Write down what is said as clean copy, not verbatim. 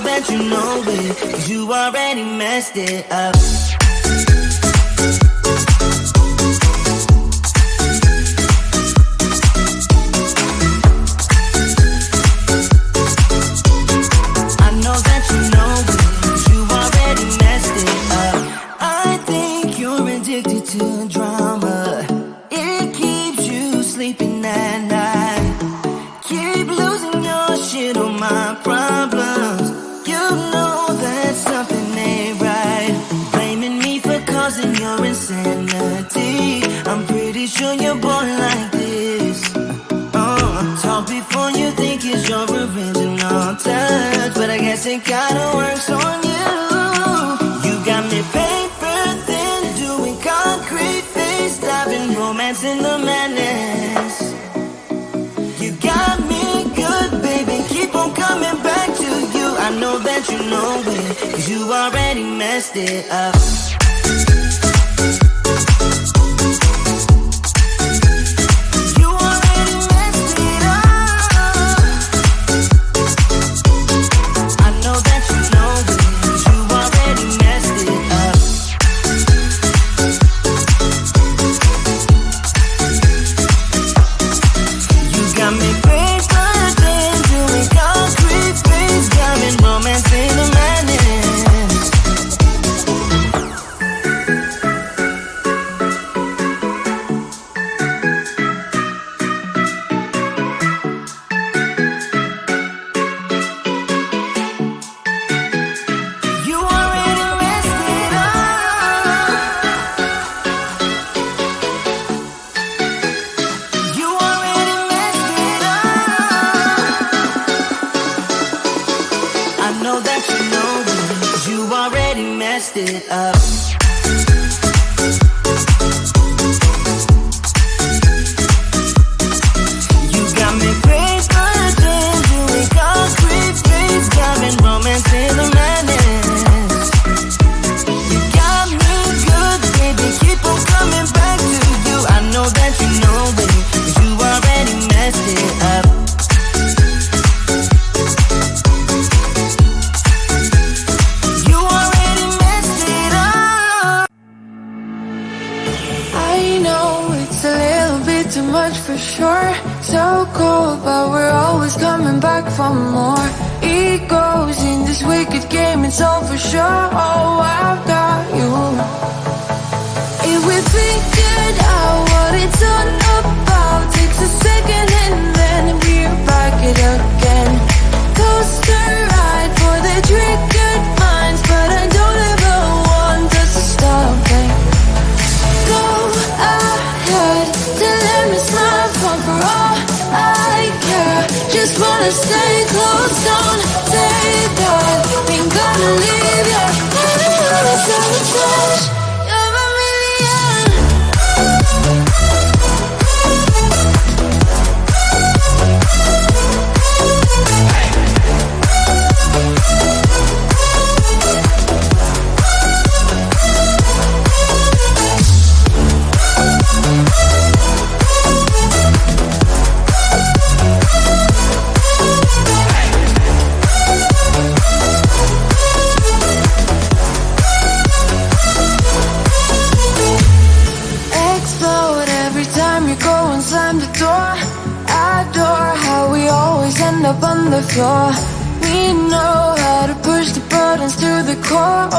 that you know it, 'cause you already messed it up. I know that you know it, 'cause you already messed it up. I think you're addicted to drama. It keeps you sleeping at night. Keep losing your shit on my problems. You know that something ain't right. Blaming me for causing your insanity. I'm pretty sure you're born like this. Talk before you think it's your original touch, but I guess it kinda works on you. You got me paper thin, doing concrete face, diving romance in the madness. You got me good, baby, keep on coming back to you. I know that you know it, 'cause you already messed it up. You already messed it up. I know that you know it, 'cause you already messed it up. You got me paper thin, doing concrete face, diamond romance in the madness. You already messed it up. You already messed it up. I know that you know it, 'cause you already messed it up. You got me paper thin, doing concrete face, diamond romance in the madness. You got me good, baby, keep on coming back to you. I know that you know it, 'cause you already messed it up. You already messed it up. I know it's a little bit too much for sure. So cold, but we're always coming back for more. Egos in this wicked game, it's all for sure. Oh, I've got you. If we figured out what it's all about, takes a second and then we're back it again. Coaster ride for the triggered minds, but I don't ever want us to stop it. Go ahead, till let me smile for all I care. Just wanna stay close, don't say that ain't gonna leave ya. I don't wanna sabotage. You're a million. Explode every time you go and slam the door. Adore how we always end up on the floor. We know how to push the buttons to the core.